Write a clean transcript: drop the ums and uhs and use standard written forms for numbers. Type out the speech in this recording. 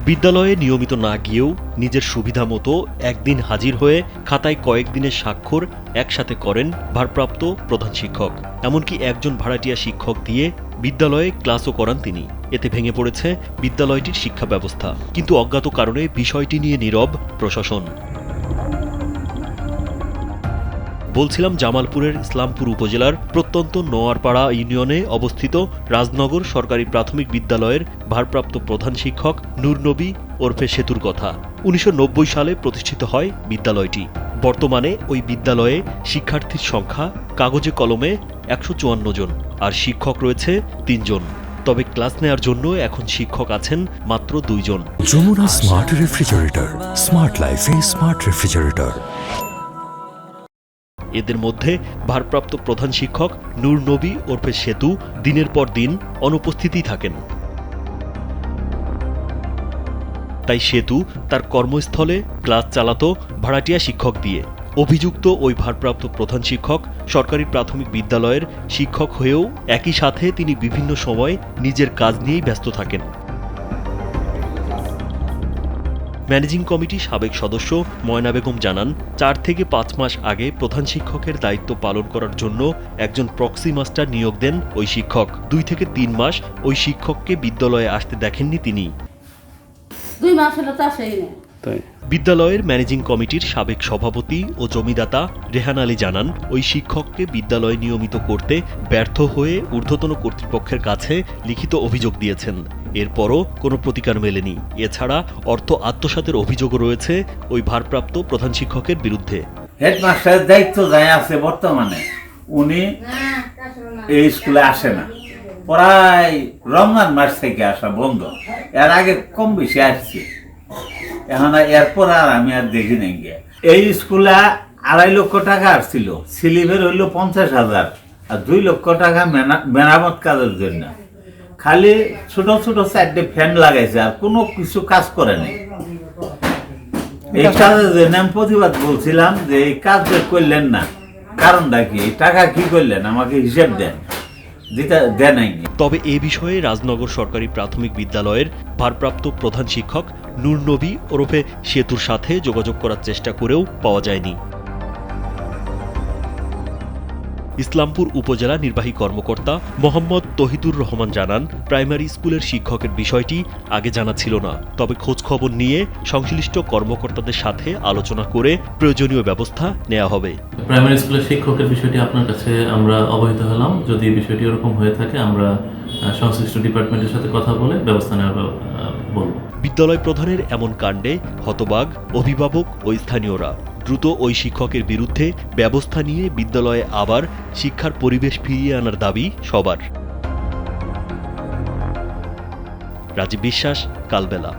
বিদ্যালয়ে নিয়মিত না গিয়েও নিজের সুবিধা মতো একদিন হাজির হয়ে খাতায় কয়েকদিনের স্বাক্ষর একসাথে করেন ভারপ্রাপ্ত প্রধান শিক্ষক। এমনকি একজন ভাড়াটিয়া শিক্ষক দিয়ে বিদ্যালয়ে ক্লাসও করান তিনি। এতে ভেঙে পড়েছে বিদ্যালয়টির শিক্ষা ব্যবস্থা। কিন্তু অজ্ঞাত কারণে বিষয়টি নিয়ে নীরব প্রশাসন। বলছিলাম জামালপুরের ইসলামপুর উপজেলার প্রত্যন্ত নোয়ারপাড়া ইউনিয়নে অবস্থিত রাজনগর সরকারি প্রাথমিক বিদ্যালয়ের ভারপ্রাপ্ত প্রধান শিক্ষক নূর নবী ওরফে সেতুর কথা। ১৯৯০ সালে প্রতিষ্ঠিত হয় বিদ্যালয়টি। বর্তমানে ওই বিদ্যালয়ে শিক্ষার্থীর সংখ্যা কাগজে কলমে ১৫৪ জন, আর শিক্ষক রয়েছে ৩ জন। তবে ক্লাস নেয়ার জন্য এখন শিক্ষক আছেন মাত্র ২ জন। যমুনা স্মার্ট রেফ্রিজারেটর, স্মার্ট লাইফে স্মার্ট রেফ্রিজারেটর। এদের মধ্যে ভারপ্রাপ্ত প্রধান শিক্ষক নূর নবী ওরফে সেতু দিনের পর দিন অনুপস্থিতই থাকেন। তাই সেতু তার কর্মস্থলে ক্লাস চালাতো ভাড়াটিয়া শিক্ষক দিয়ে। অভিযুক্ত ওই ভারপ্রাপ্ত প্রধান শিক্ষক সরকারি প্রাথমিক বিদ্যালয়ের শিক্ষক হয়েও একই সাথে তিনি বিভিন্ন সময় নিজের কাজ নিয়েই ব্যস্ত থাকেন। ম্যানেজিং কমিটির সাবেক সদস্য ময়না বেগম জানান, ৪ থেকে ৫ মাস আগে প্রধান শিক্ষকের দায়িত্ব পালন করার জন্য একজন প্রক্সি মাস্টার নিয়োগ দেন ওই শিক্ষক। ২ থেকে ৩ মাস ওই শিক্ষককে বিদ্যালয়ে আসতে দেখেননি তিনি। ২ মাস হলো তো আসেই না। বিদ্যালয়ের ম্যানেজিং কমিটির সাবেক সভাপতি ও জমিদাতা রেহান আলী জানান, ওই শিক্ষককে বিদ্যালয়ে নিয়মিত করতে ব্যর্থ হয়ে ঊর্ধ্বতন কর্তৃপক্ষের কাছে লিখিত অভিযোগ দিয়েছেন। এরপরও কোনো প্রতিকার মেলেনি। এছাড়া অর্থ আত্মসাতের অভিযোগও রয়েছে ওই ভারপ্রাপ্ত প্রধান শিক্ষকের বিরুদ্ধে। হেডমাস্টারের দায়িত্ব যাই আছে বর্তমানে, উনি এই স্কুলে আসে না, প্রায় রমজান মাস থেকে আসা বন্ধ। এর আগে কম বেশি আসছে, এখন এরপর আর আমি আর দেখি নাই গিয়ে। এই স্কুলে ২.৫ লক্ষ টাকা আসছিল, স্লিপের হইল ৫০,০০০, আর ২ লক্ষ টাকা মেরামত কাজের জন্য। খালি ছোট ছোট 4টে ফ্যান লাগাইছে, আর কোনো কিছু কাজ করে নাই। এই কাজের জন্য আমি প্রতিবাদ বলছিলাম যে এই কাজ করলেন না, কারণটা কি, টাকা কি করলেন আমাকে হিসেব দেন, যেটা দেন নাই। তবে এ বিষয়ে রাজনগর সরকারি প্রাথমিক বিদ্যালয়ের ভারপ্রাপ্ত প্রধান শিক্ষক নূর নবী ওরফে সেতুর সাথে যোগাযোগ করার চেষ্টা করেও পাওয়া যায়নি। ইসলামপুর উপজেলা নির্বাহী কর্মকর্তা মোহাম্মদ তহিদুর রহমান জানান, প্রাইমারি স্কুলের শিক্ষকের বিষয়টি আগে জানা ছিল না। তবে খোঁজখবর নিয়ে সংশ্লিষ্ট কর্মকর্তাদের সাথে আলোচনা করে প্রয়োজনীয় ব্যবস্থা নেওয়া হবে। প্রাইমারি স্কুলের শিক্ষকের বিষয়টি আপনার কাছে আমরা অবহিত হলাম। যদি বিষয়টি এরকম হয়ে থাকে আমরা সংশ্লিষ্ট ডিপার্টমেন্টের সাথে কথা বলে ব্যবস্থা নেওয়ার বলব। বিদ্যালয় প্রধানের এমন কাণ্ডে হতবাক অভিভাবক ও স্থানীয়রা। দ্রুত ওই শিক্ষকের বিরুদ্ধে ব্যবস্থা নিয়ে বিদ্যালয়ে আবার শিক্ষার পরিবেশ ফিরিয়ে আনার দাবি সবার। রাজীব বিশ্বাস, কালবেলা।